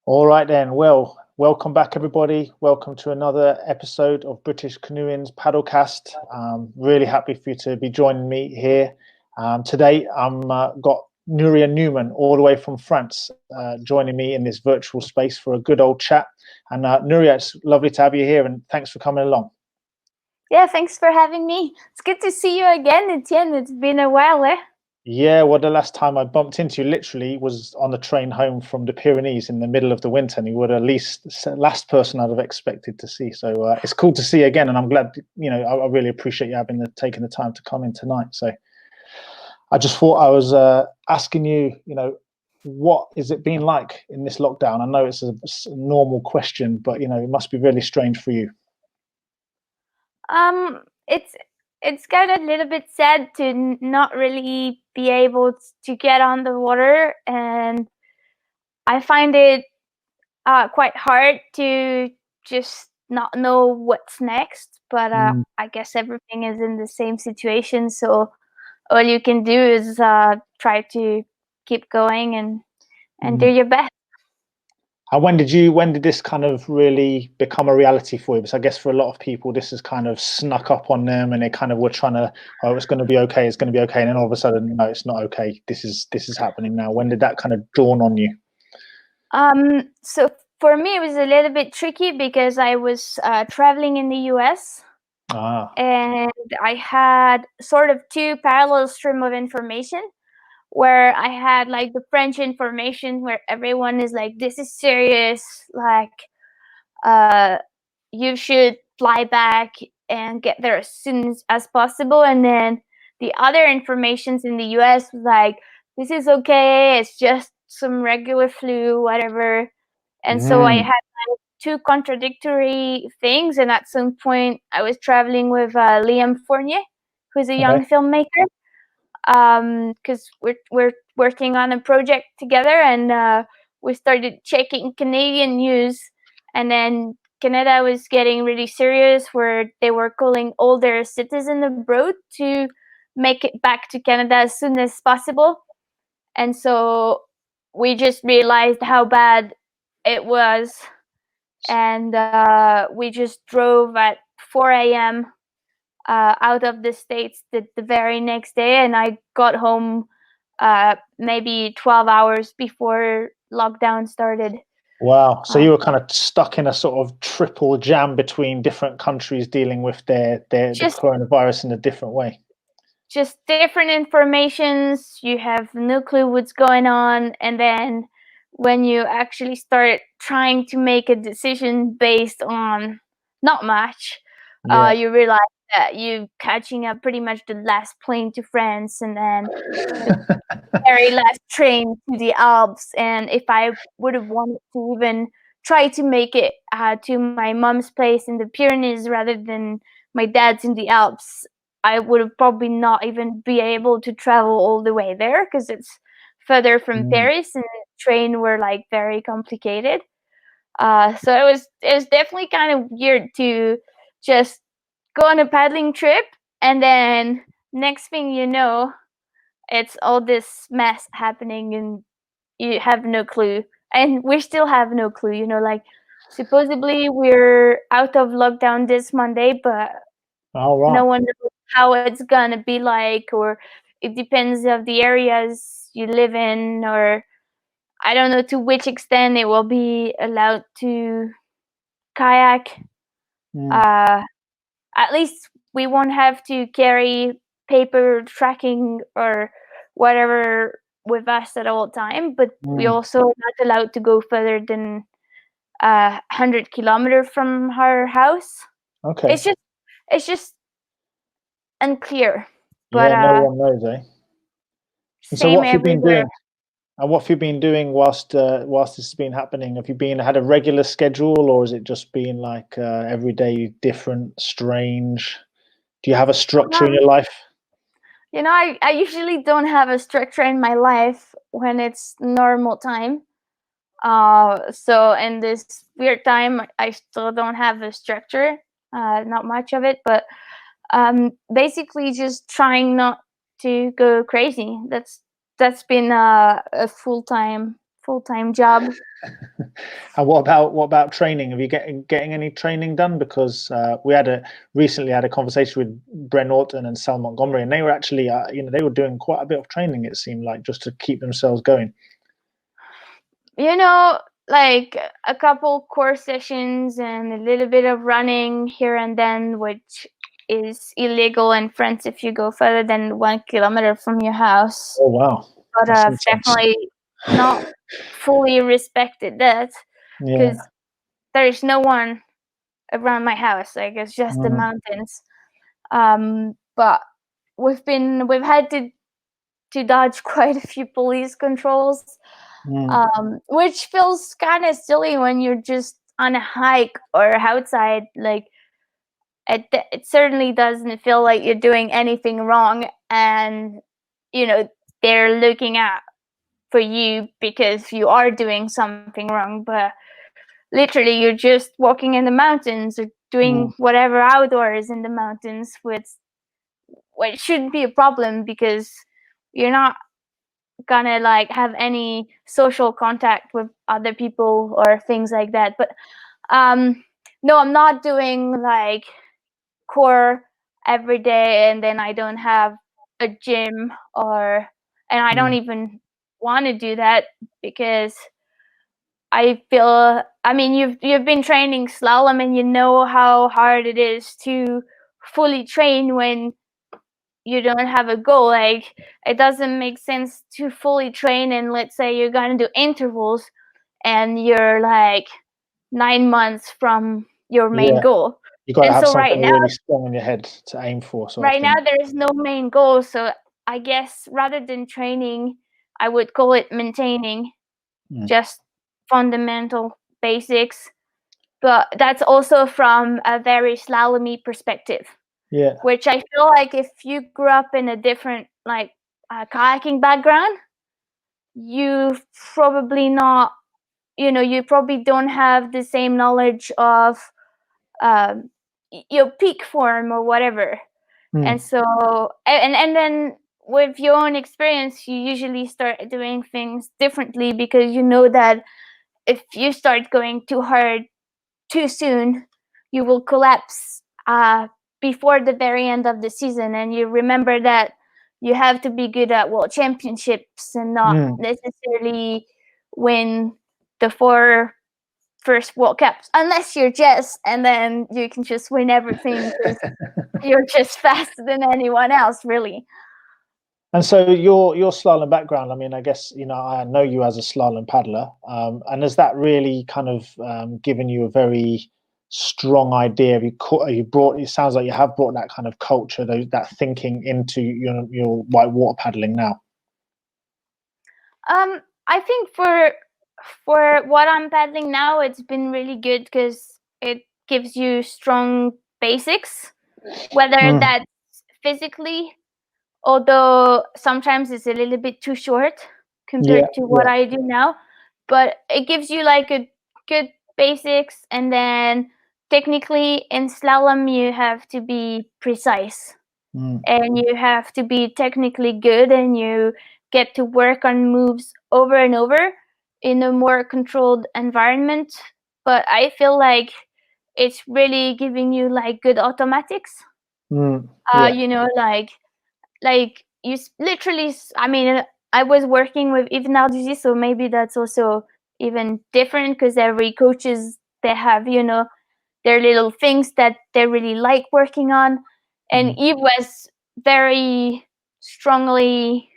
All right then. Well, welcome back, everybody. Welcome to another episode of British Canoeing's Paddlecast. Really happy for you to be joining me here today. I'm got Nouria Newman all the way from France joining me in this virtual space for a good old chat. And Nouria, it's lovely to have you here, and thanks for coming along. Yeah, thanks for having me. It's good to see you again, Etienne. It's been a while, eh? Yeah, well, the last time I bumped into you literally was on the train home from the Pyrenees in the middle of the winter, and you were the last person I'd have expected to see. So it's cool to see you again, and I'm glad. I really appreciate you taking the time to come in tonight. So I just thought I was asking you, what is it been like in this lockdown? I know it's a normal question, but it must be really strange for you. It's kind of a little bit sad to not really be able to get on the water, and I find it quite hard to just not know what's next. But I guess everything is in the same situation, so all you can do is try to keep going and do your best. And when did this kind of really become a reality for you? Because I guess for a lot of people, this has kind of snuck up on them, and they kind of were trying to, oh, it's going to be okay, it's going to be okay, and then all of a sudden, no, it's not okay. This is happening now. When did that kind of dawn on you? So for me, it was a little bit tricky because I was traveling in the US. And I had sort of two parallel stream of information, where I had like the French information where everyone is like, this is serious, like you should fly back and get there as soon as possible. And then the other informations in the US was like, this is okay, it's just some regular flu, whatever. And so I had like two contradictory things. And at some point I was traveling with Liam Fournier, who's a young filmmaker, because we're working on a project together, and we started checking Canadian news, and then Canada was getting really serious, where they were calling all their citizens abroad to make it back to Canada as soon as possible. And so we just realized how bad it was, and we just drove at 4 a.m. Out of the States the very next day, and I got home maybe 12 hours before lockdown started. Wow. So you were kind of stuck in a sort of triple jam between different countries dealing with the coronavirus in a different way. Just different informations. You have no clue what's going on. And then when you actually start trying to make a decision based on not much, you realize that you're catching up pretty much the last plane to France, and then the very last train to the Alps. And if I would have wanted to even try to make it to my mom's place in the Pyrenees rather than my dad's in the Alps, I would have probably not even be able to travel all the way there, because it's further from Paris, and the train were like very complicated. So it was definitely kind of weird to just go on a paddling trip, and then next thing you know, it's all this mess happening, and you have no clue. And we still have no clue, like supposedly we're out of lockdown this Monday, but no one knows how it's gonna be like, or it depends of the areas you live in, or I don't know to which extent it will be allowed to kayak. At least we won't have to carry paper tracking or whatever with us at all time, but we also not allowed to go further than 100 kilometers from our house. Okay. It's just unclear. But no one knows, eh? And so same what have you been everywhere. doing? And what have you been doing whilst this has been happening? Have you had a regular schedule, or has it just been like every day different, strange? Do you have a structure in your life? I usually don't have a structure in my life when it's normal time. So in this weird time, I still don't have a structure, not much of it, but basically just trying not to go crazy. That's been a full-time full-time job. And what about training? Have you getting any training done? Because we recently had a conversation with Brent Norton and Sal Montgomery, and they were actually they were doing quite a bit of training, it seemed like, just to keep themselves going. Like a couple core sessions and a little bit of running here and then, which is illegal in France if you go further than 1 kilometer from your house. Oh wow! But I've definitely not fully respected that, because there is no one around my house. Like, it's just the mountains. But we've had to dodge quite a few police controls, which feels kind of silly when you're just on a hike or outside. Like, it certainly doesn't feel like you're doing anything wrong, and they're looking out for you because you are doing something wrong. But literally, you're just walking in the mountains or doing whatever outdoors in the mountains, which shouldn't be a problem, because you're not gonna like have any social contact with other people or things like that. But no, I'm not doing like core every day, and then I don't have a gym, and I don't even want to do that, because I feel, I mean, you've been training slalom, and you know how hard it is to fully train when you don't have a goal. Like, it doesn't make sense to fully train, and let's say you're gonna do intervals and you're like 9 months from your main goal. You got to have so something really strong in your head to aim for. Right now, there is no main goal, so I guess rather than training, I would call it maintaining, just fundamental basics. But that's also from a very slalomy perspective. Yeah. Which I feel like if you grew up in a different kayaking background, you probably not, you probably don't have the same knowledge of your peak form or whatever. And so, and then with your own experience, you usually start doing things differently, because you know that if you start going too hard too soon, you will collapse before the very end of the season. And you remember that you have to be good at world championships and not necessarily win the 4 first World Cups, unless you're Jess, and then you can just win everything because you're just faster than anyone else, really. And so your slalom background, I mean, I guess, I know you as a slalom paddler, and has that really kind of given you a very strong idea? It sounds like you have brought that kind of culture, that thinking into your white water paddling now. I think for what I'm paddling now, it's been really good, because it gives you strong basics, whether that's physically, although sometimes it's a little bit too short compared to what I do now, but it gives you like a good basics. And then technically in slalom, you have to be precise, and you have to be technically good, and you get to work on moves over and over in a more controlled environment. But I feel like it's really giving you like good automatics. Like you literally, I mean, I was working with Yves Narduzzi, so maybe that's also even different, because every coaches, they have, their little things that they really like working on. And Yves was very strongly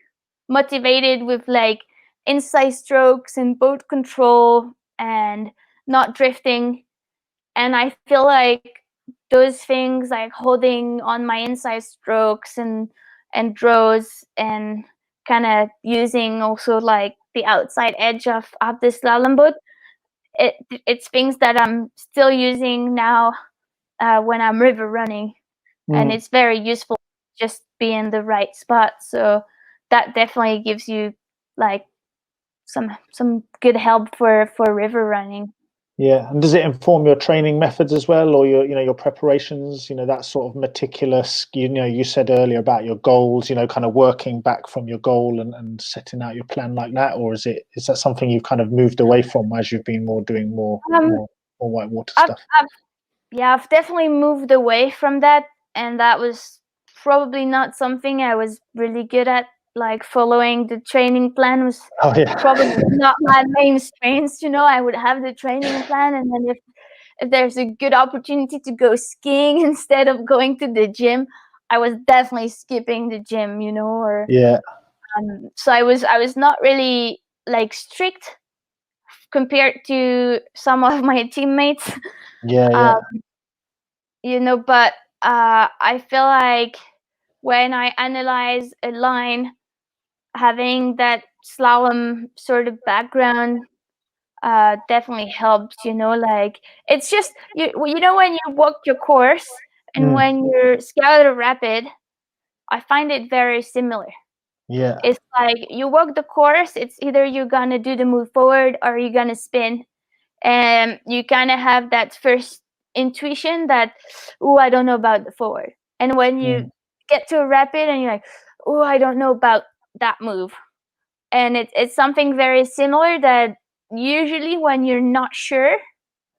motivated with like inside strokes and boat control and not drifting. And I feel like those things, like holding on my inside strokes and draws, and kind of using also like the outside edge of the slalom boat, it's things that I'm still using now when I'm river running. And it's very useful to just be in the right spot. So that definitely gives you like some good help for river running. Yeah, and does it inform your training methods as well, or your preparations? That sort of meticulous. You said earlier about your goals. Kind of working back from your goal and setting out your plan like that, or is that something you've kind of moved away from as you've been doing more whitewater I've, stuff? I've definitely moved away from that, and that was probably not something I was really good at. Like following the training plan was Oh yeah, probably not my main strengths. I would have the training plan, and then if there's a good opportunity to go skiing instead of going to the gym, I was definitely skipping the gym. Or yeah, so I was not really like strict compared to some of my teammates. yeah, um, yeah, but I feel like when I analyze a line, having that slalom sort of background definitely helps. Like it's just when you walk your course and mm, when you're scalar or rapid, I find it very similar. yeah, It's like you walk the course, it's either you're gonna do the move forward or you're gonna spin, and you kind of have that first intuition that, oh, I don't know about the forward. And when mm, you get to a rapid and you're like, oh, I don't know about that move. And it's something very similar that usually when you're not sure,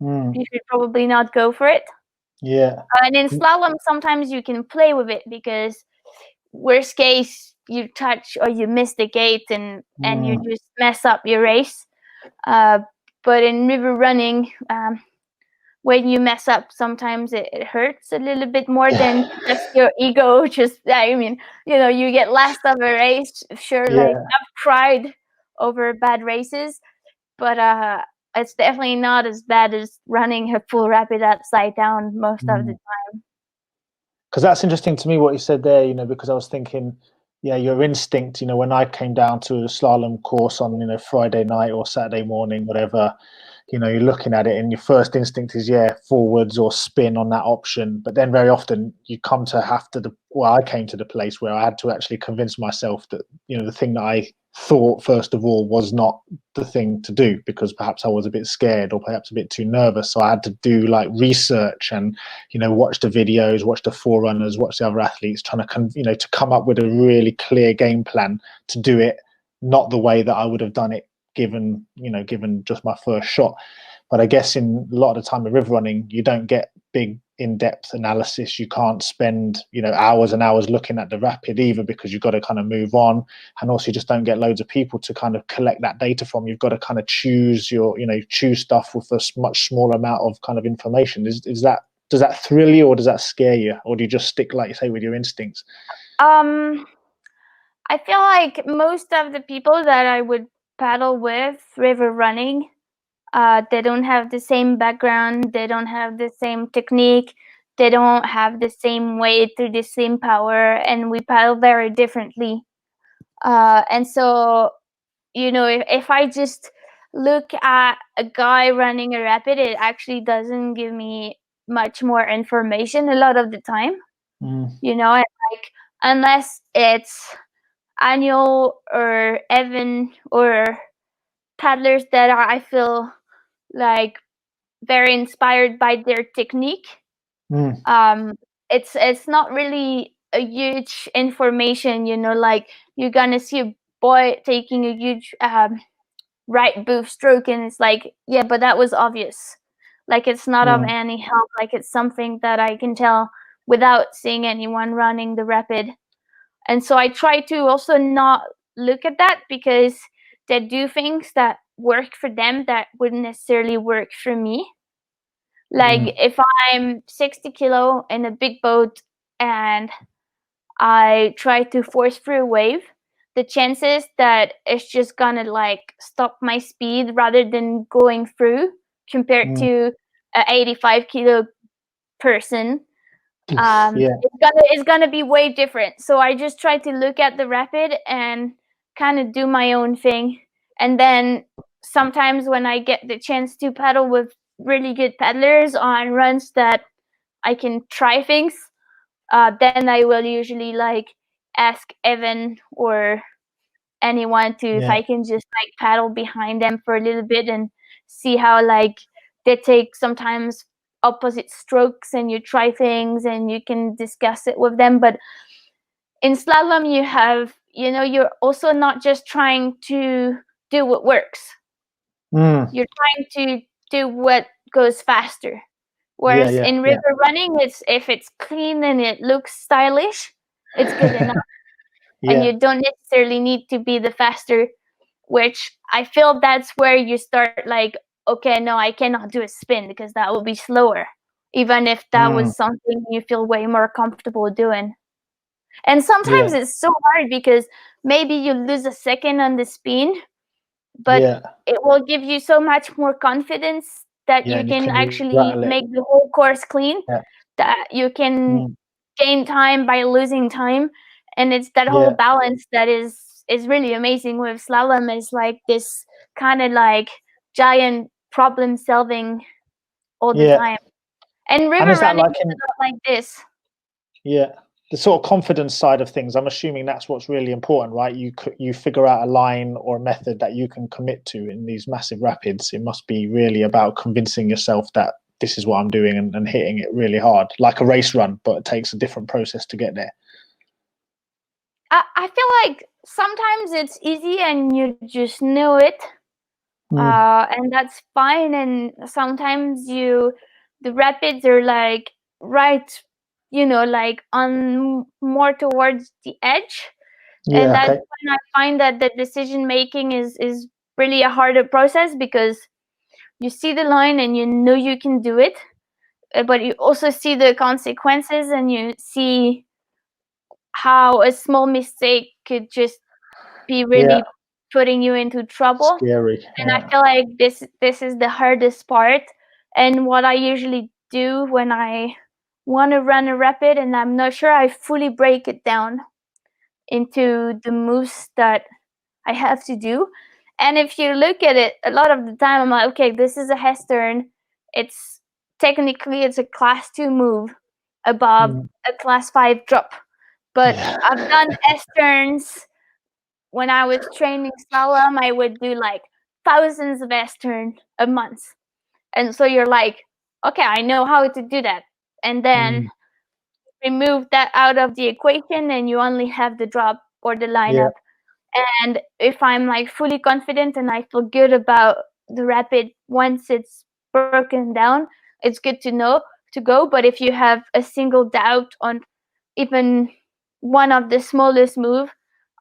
mm, you should probably not go for it. yeah, And in slalom, sometimes you can play with it because worst case, you touch or you miss the gate and you mm, just mess up your race. Uh, but in river running, when you mess up, sometimes it hurts a little bit more than yeah, just your ego. You get last of a race. Sure, like yeah. I've cried over bad races, but it's definitely not as bad as running a full rapid upside down most of the Mm. time. Because that's interesting to me what you said there, because I was thinking, yeah, your instinct, when I came down to a slalom course on, Friday night or Saturday morning, whatever, you're looking at it and your first instinct is, yeah, forwards or spin on that option. But then very often you come to I came to the place where I had to actually convince myself that, the thing that I thought first of all was not the thing to do, because perhaps I was a bit scared or perhaps a bit too nervous. So I had to do like research and, watch the videos, watch the forerunners, watch the other athletes, trying to, to come up with a really clear game plan to do it, not the way that I would have done it given just my first shot. But I guess in a lot of the time with river running, you don't get big in-depth analysis. You can't spend hours and hours looking at the rapid either, because you've got to kind of move on, and also you just don't get loads of people to kind of collect that data from. You've got to kind of choose stuff with a much smaller amount of kind of information. Does that thrill you, or does that scare you, or do you just stick, like you say, with your instincts? I feel like most of the people that I would paddle with river running, they don't have the same background, they don't have the same technique, they don't have the same weight or the same power, and we paddle very differently. And so, if I just look at a guy running a rapid, it actually doesn't give me much more information a lot of the time. Mm, And like, unless it's Annual or Evan or paddlers that I feel like very inspired by their technique. mm, It's not really a huge information, like you're gonna see a boy taking a huge right boof stroke and it's like, yeah, but that was obvious. Like it's not of mm, any help. Like it's something that I can tell without seeing anyone running the rapid. And so I try to also not look at that, because they do things that work for them that wouldn't necessarily work for me. Like mm, if I'm 60 kilo in a big boat and I try to force through a wave, the chances that it's just gonna like stop my speed rather than going through, compared mm. to a 85 kilo person, Yeah, it's gonna be way different. So I just try to look at the rapid and kind of do my own thing. And then sometimes when I get the chance to paddle with really good paddlers on runs that I can try things, then I will usually like ask Evan or anyone to, if yeah, I can just like paddle behind them for a little bit and see how like they take sometimes opposite strokes, and you try things and you can discuss it with them. But in slalom, you have, you're also not just trying to do what works. You're trying to do what goes faster. Whereas in river running, if it's clean and it looks stylish, it's good enough. And you don't necessarily need to be the faster, which I feel that's where you start like, okay, no, I cannot do a spin because that will be slower, even if that was something you feel way more comfortable doing. And sometimes it's so hard because maybe you lose a second on the spin, but it will give you so much more confidence that you can actually make the whole course clean, that you can gain time by losing time. And it's that whole balance that is really amazing with slalom. Is like this kind of like giant problem solving all the time. And river running is not like this. The sort of confidence side of things, I'm assuming that's what's really important, right? You figure out a line or a method that you can commit to in these massive rapids. It must be really about convincing yourself that this is what I'm doing, and hitting it really hard, like a race run, but it takes a different process to get there. I feel like sometimes it's easy and you just know it, and that's fine. And sometimes the rapids are like right, like on more towards the edge, and that's when I find that the decision making is really a harder process, because you see the line and you know you can do it, but you also see the consequences, and you see how a small mistake could just be really putting you into trouble. Scary. And I feel like this is the hardest part. And what I usually do when I want to run a rapid and I'm not sure, I fully break it down into the moves that I have to do. And if you look at it, a lot of the time I'm like, okay, this is a S turn. It's technically a class 2 move above a class 5 drop. But I've done S turns. When I was training slalom, I would do like thousands of S turn a month. And so you're like, okay, I know how to do that. And then remove that out of the equation and you only have the drop or the lineup. And if I'm like fully confident and I feel good about the rapid once it's broken down, it's good to know to go. But if you have a single doubt on even one of the smallest move,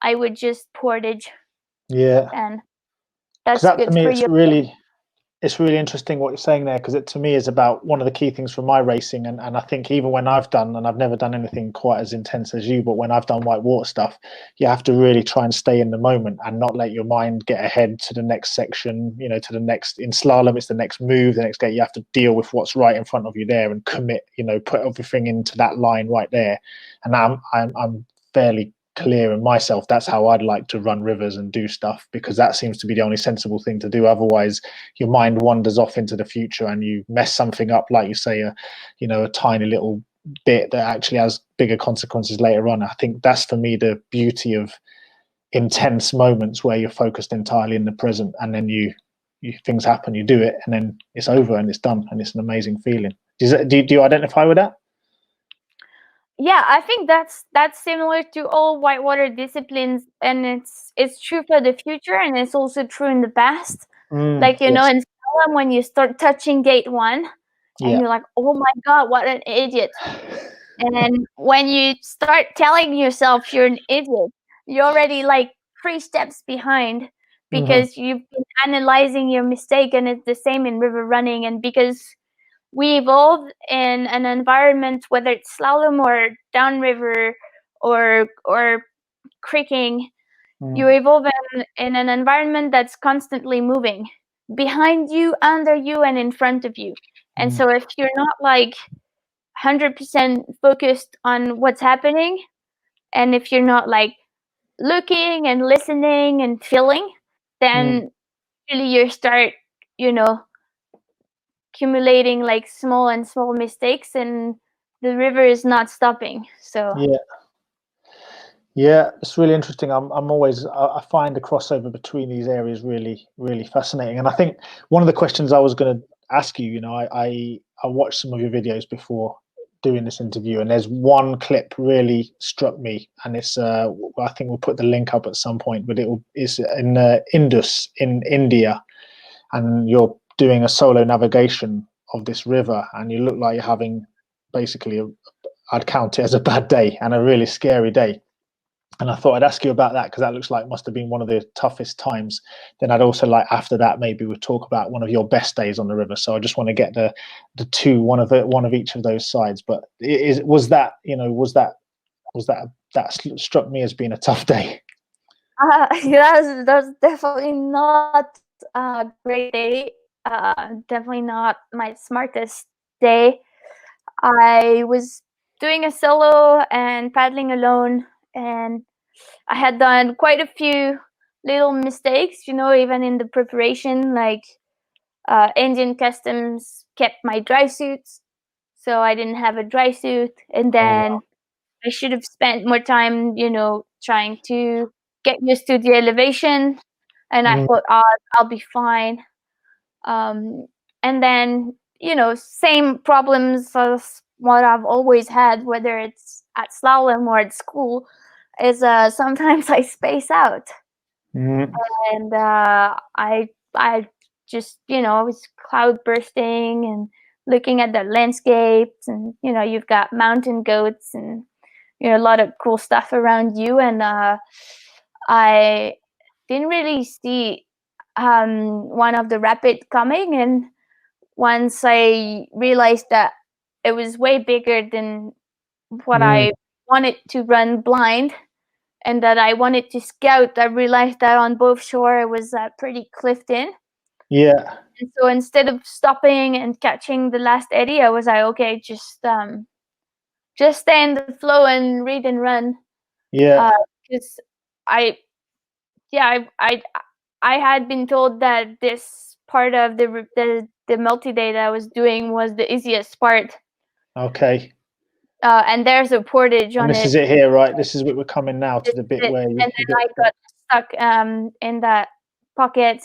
I would just portage. And that's that, good to me, for it's you. really interesting what you're saying there, because it to me is about one of the key things for my racing, and I think even when I've done, and I've never done anything quite as intense as you, but when I've done whitewater stuff, you have to really try and stay in the moment and not let your mind get ahead to the next section, to the next. In slalom, it's the next move, the next gate. You have to deal with what's right in front of you there and commit, put everything into that line right there. And I'm fairly clear in myself that's how I'd like to run rivers and do stuff, because that seems to be the only sensible thing to do. Otherwise your mind wanders off into the future and you mess something up, like you say, a tiny little bit that actually has bigger consequences later on. I think that's, for me, the beauty of intense moments where you're focused entirely in the present, and then you things happen, you do it, and then it's over and it's done, and it's an amazing feeling. Do you identify with that? Yeah, I think that's similar to all whitewater disciplines, and it's true for the future, and it's also true in the past. Like, in slalom, when you start touching gate 1, and you're like, oh my god, what an idiot. And then when you start telling yourself you're an idiot, you're already like 3 steps behind, because you've been analyzing your mistake. And it's the same in river running. And because we evolved in an environment, whether it's slalom or downriver or creeking, you evolve in an environment that's constantly moving behind you, under you, and in front of you. And so if you're not like 100% focused on what's happening, and if you're not like looking and listening and feeling, then really you start, accumulating like small mistakes, and the river is not stopping. So yeah, it's really interesting. I find the crossover between these areas really, really fascinating. And I think one of the questions I was going to ask you, I watched some of your videos before doing this interview, and there's one clip really struck me, and it's I think we'll put the link up at some point, but it's in Indus in India, and you're doing a solo navigation of this river, and you look like you're having basically I'd count it as a bad day and a really scary day. And I thought I'd ask you about that because that looks like must have been one of the toughest times. Then I'd also like after that maybe we'd talk about one of your best days on the river. So I just want to get the two, one of each of those sides. But that struck me as being a tough day? That's definitely not a great day. Definitely not my smartest day. I was doing a solo and paddling alone, and I had done quite a few little mistakes, even in the preparation. Like Indian customs kept my dry suits, so I didn't have a dry suit, and Oh then wow. I should have spent more time, trying to get used to the elevation. And I Mm, thought, I'll be fine. And then, same problems as what I've always had, whether it's at slalom or at school, is sometimes I space out. mm, And I just, I was cloud bursting and looking at the landscapes, and, you've got mountain goats and, a lot of cool stuff around you. And I didn't really see one of the rapid coming, and once I realized that it was way bigger than what mm, I wanted to run blind and that I wanted to scout, I realized that on both shore it was pretty cliffed in. yeah. And so instead of stopping and catching the last eddy, I was like, okay, just stay in the flow and read and run. Yeah. Because I yeah, I had been told that this part of the multi-day that I was doing was the easiest part. Okay. And there's a portage And on this it. is it here, right? This is what we're coming now to This the is bit it. where And you then get I stuck. got stuck in that pocket.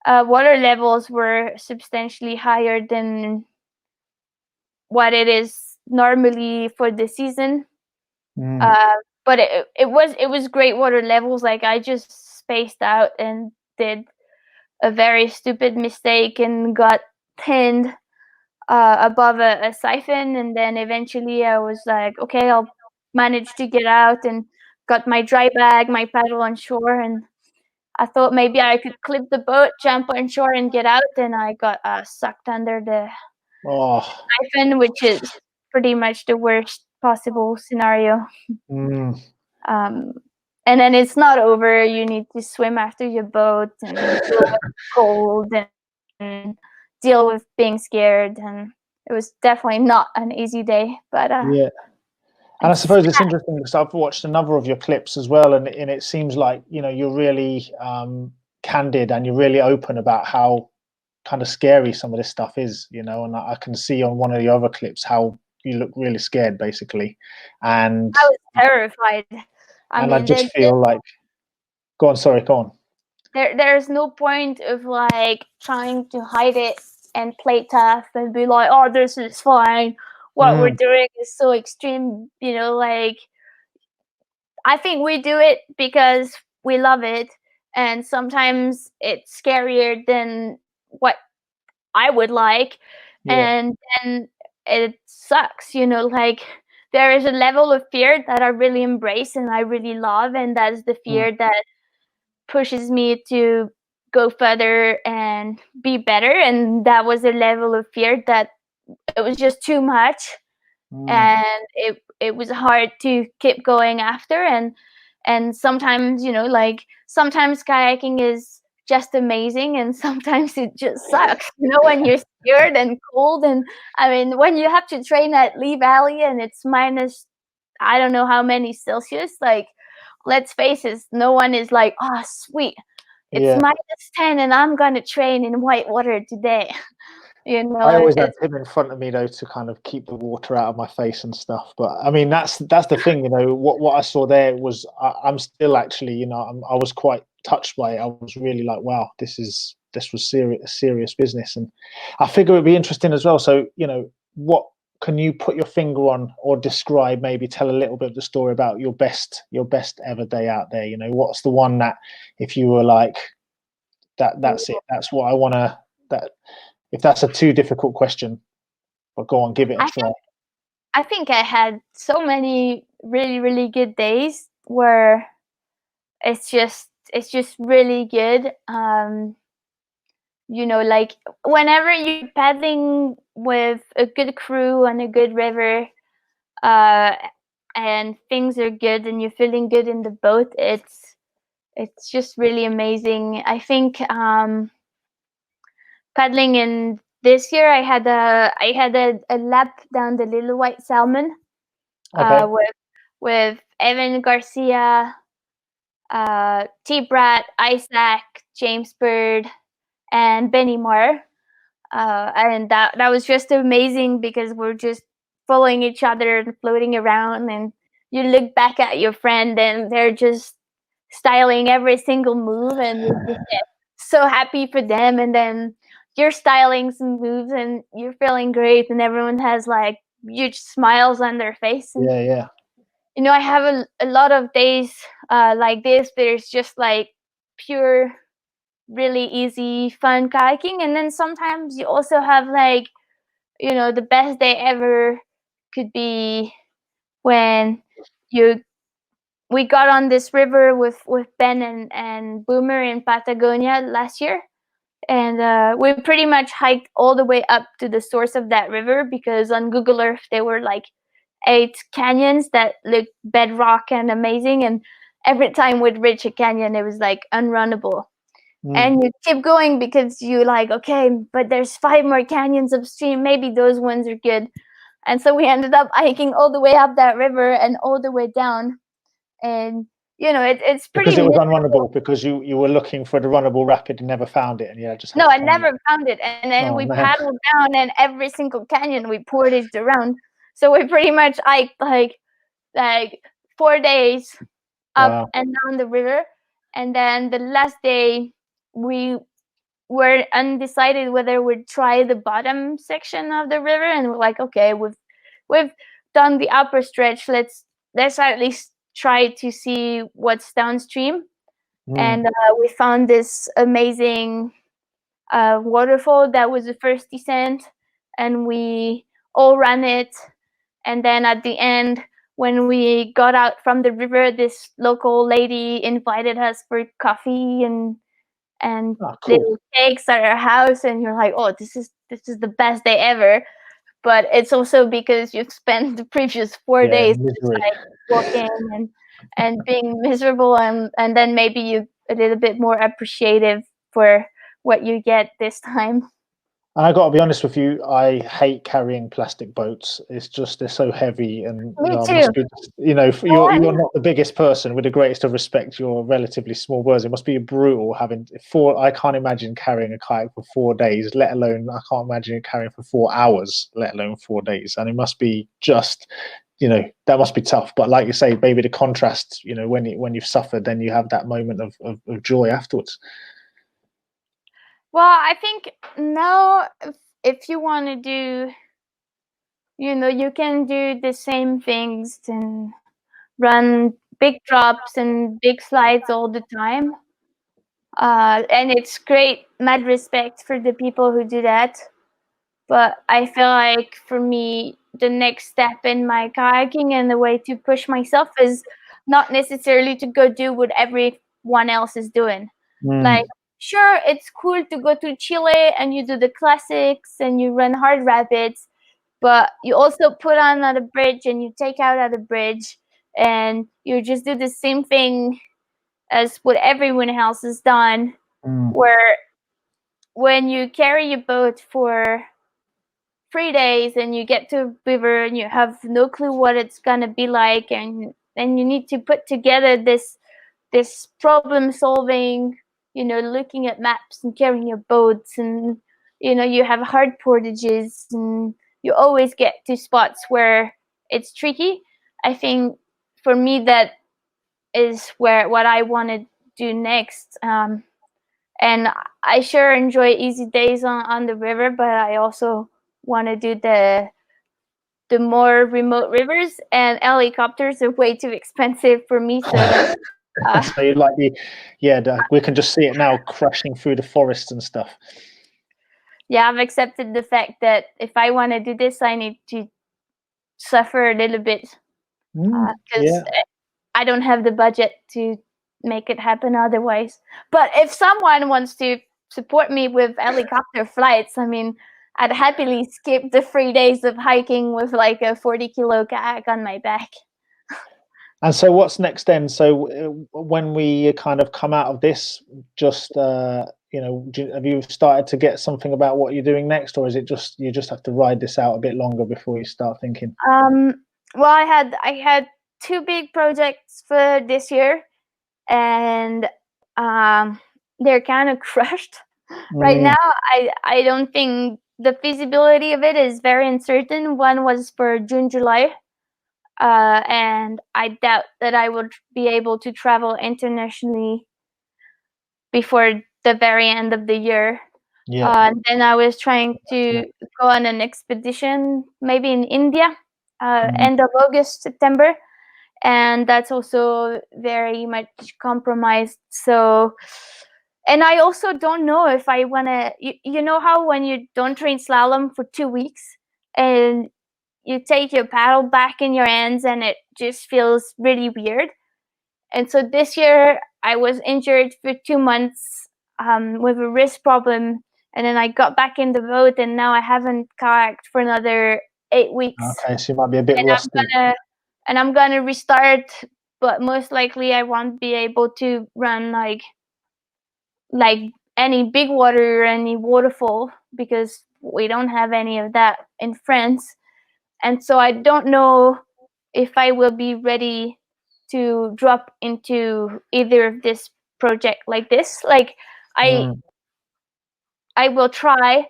Water levels were substantially higher than what it is normally for the season. Mm, Uh, but it was great water levels. Like I just spaced out and did a very stupid mistake and got pinned above a siphon, and then eventually I was like, okay, I'll manage to get out and got my dry bag, my paddle on shore, and I thought maybe I could clip the boat, jump on shore, and get out, and I got sucked under the oh. siphon, which is pretty much the worst possible scenario. Mm, Um, and then it's not over. You need to swim after your boat and deal with cold and deal with being scared. And it was definitely not an easy day. But yeah. And I it's suppose it's interesting because I've watched a number of your clips as well, and it seems like you're really candid and you're really open about how kind of scary some of this stuff is, and I can see on one of the other clips how you look really scared, basically, and I was terrified. I and I mean, just feel like, go on, sorry, go on. there's no point of like trying to hide it and play tough and be like, oh, this is fine. What we're Mm, doing is so extreme, like I think we do it because we love it, and sometimes it's scarier than what I would like, yeah. and then it sucks, like there is a level of fear that I really embrace and I really love, and that's the Mm, fear that pushes me to go further and be better. And that was a level of fear that it was just too much, mm, and it was hard to keep going after. And sometimes, like sometimes kayaking is just amazing and sometimes it just sucks, when you're scared and cold. And I mean, when you have to train at Lee Valley and it's minus I don't know how many Celsius, like let's face it, no one is like, oh sweet, it's yeah. -10 and I'm gonna train in white water today. I always had It's him in front of me though to kind of keep the water out of my face and stuff. But I mean, that's the thing, what I saw there was I'm still actually, I was quite touched by it. I was really like, wow, this is this was serious business. And I figure it'd be interesting as well. So, what can you put your finger on or describe, maybe tell a little bit of the story about your best ever day out there? What's the one that, if you were like, that's it, that's what I want to, that, if that's a too difficult question, but go on, give it a try. I think I had so many really, really good days where it's just really good. Like whenever you're paddling with a good crew on a good river, and things are good and you're feeling good in the boat, it's just really amazing. I think paddling in this year, I had a lap down the Little White Salmon, Okay. with Evan Garcia, T. Brat, Isaac, James Bird, and Benny Moore. And that was just amazing because we're just following each other and floating around, and you look back at your friend and they're just styling every single move, and you're just so happy for them. And then you're styling some moves and you're feeling great, and everyone has like huge smiles on their face. And Yeah. I have a lot of days like this, but it's just like pure, really easy, fun kayaking. And then sometimes you also have like, the best day ever could be when we got on this river with Ben and Boomer in Patagonia last year. And we pretty much hiked all the way up to the source of that river, because on Google Earth there were like 8 canyons that looked bedrock and amazing, and every time we'd reach a canyon it was like unrunnable. And you keep going because you like, okay, but there's 5 more canyons upstream, maybe those ones are good. And so we ended up hiking all the way up that river and all the way down. And it's pretty because it was miserable. unrunnable, because you were looking for the runnable rapid and never found it, and just had No, to I find never it. found it. And then Oh, we man. paddled down, and every single canyon we portaged around. So we pretty much hiked like 4 days up Wow. and down the river. And then the last day we were undecided whether we'd try the bottom section of the river, and we're like, okay, we've done the upper stretch, let's at least try to see what's downstream. And we found this amazing waterfall that was the first descent, and we all ran it. And then at the end, when we got out from the river, this local lady invited us for coffee and Oh, cool. little cakes at her house, and you're like, oh, this is the best day ever. But it's also because you've spent the previous 4 days just like walking and being miserable, and then maybe you a little bit more appreciative for what you get this time. And I got to be honest with you, I hate carrying plastic boats. It's just, they're so heavy, and Me too. must be, you're not the biggest person. With the greatest of respect, you're relatively small birds. It must be brutal having 4. I can't imagine carrying a kayak for 4 days, let alone, I can't imagine carrying for 4 hours, let alone 4 days. And it must be just, that must be tough. But like you say, maybe the contrast, when you've suffered, then you have that moment of joy afterwards. Well, I think now if you want to do, you can do the same things and run big drops and big slides all the time. And it's great, mad respect for the people who do that. But I feel like for me, the next step in my kayaking and the way to push myself is not necessarily to go do what everyone else is doing. Like, sure, it's cool to go to Chile and you do the classics and you run hard rapids, but you also put on at a bridge and you take out at a bridge, and you just do the same thing as what everyone else has done, where when you carry your boat for 3 days and you get to a river and you have no clue what it's gonna be like, and then you need to put together this problem solving, looking at maps and carrying your boats, and you have hard portages, and you always get to spots where it's tricky. I think for me that is what I want to do next. And I sure enjoy easy days on the river, but I also want to do the more remote rivers, and helicopters are way too expensive for me. So so you like we can just see it now crashing through the forests and stuff. yeah, I've accepted the fact that if I want to do this, I need to suffer a little bit, because I don't have the budget to make it happen otherwise. But if someone wants to support me with helicopter flights, I mean, I'd happily skip the 3 days of hiking with like a 40-kilo kayak on my back. And so what's next then? So when we kind of come out of this, just have you started to get something about what you're doing next, or is it just you just have to ride this out a bit longer before you start thinking? Well, I had 2 big projects for this year, and they're kind of crushed right now. I don't think the feasibility of it is very uncertain. One was for June, July, and I doubt that I would be able to travel internationally before the very end of the year. And then I was trying to go on an expedition, maybe in India, end of August, September, and that's also very much compromised. So, and I also don't know if I want to, you know how when you don't train slalom for 2 weeks and you take your paddle back in your hands and it just feels really weird. And so this year I was injured for 2 months with a wrist problem, and then I got back in the boat, and now I haven't kayaked for another 8 weeks. Okay, so you might be a bit rusty. I'm gonna restart, but most likely I won't be able to run like any big water or any waterfall, because we don't have any of that in France. And so I don't know if I will be ready to drop into either of this project like this. Like I will try,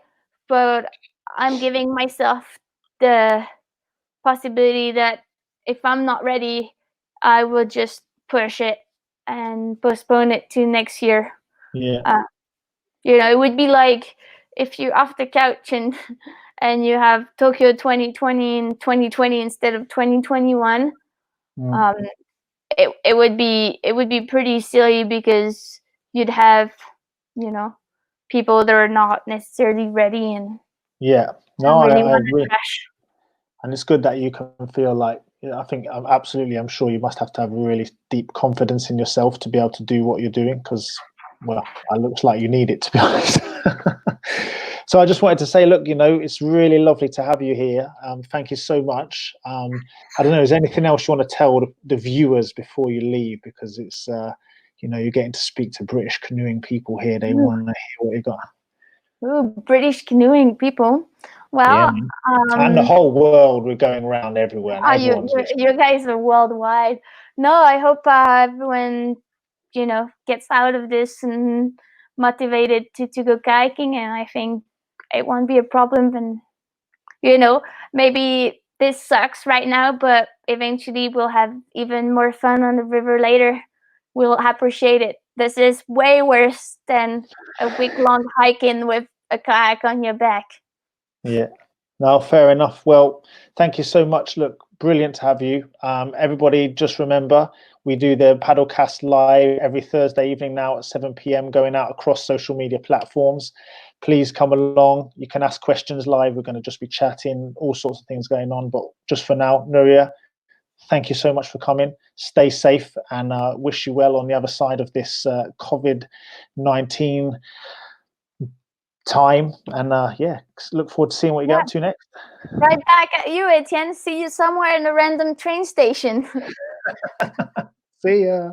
but I'm giving myself the possibility that if I'm not ready, I will just push it and postpone it to next year. Yeah. It would be like if you're off the couch and you have Tokyo 2020 in 2020 instead of 2021. It would be pretty silly, because you'd have people that are not necessarily ready and really want to crash. And it's good that you can feel like, I think I'm sure you must have to have really deep confidence in yourself to be able to do what you're doing, because, well, it looks like you need it, to be honest. So I just wanted to say, look, it's really lovely to have you here. Thank you so much. I don't know, is there anything else you want to tell the viewers before you leave? Because it's, you're getting to speak to British canoeing people here. They want to hear what you got. Ooh, British canoeing people. Well, and the whole world, we're going around everywhere. And you guys are worldwide. No, I hope everyone, gets out of this and motivated to go kayaking, and I think it won't be a problem. And maybe this sucks right now, but eventually we'll have even more fun on the river later. We'll appreciate it. This is way worse than a week-long hiking with a kayak on your back. Yeah. No, fair enough. Well, thank you so much. Look, brilliant to have you. Everybody, just remember, we do the Paddlecast live every Thursday evening now at 7 p.m, going out across social media platforms. Please come along. You can ask questions live. We're going to just be chatting, all sorts of things going on. But just for now, Nouria, thank you so much for coming. Stay safe, and wish you well on the other side of this COVID-19 time. And look forward to seeing what you get up to next. Right back at you, Etienne. See you somewhere in a random train station. See ya.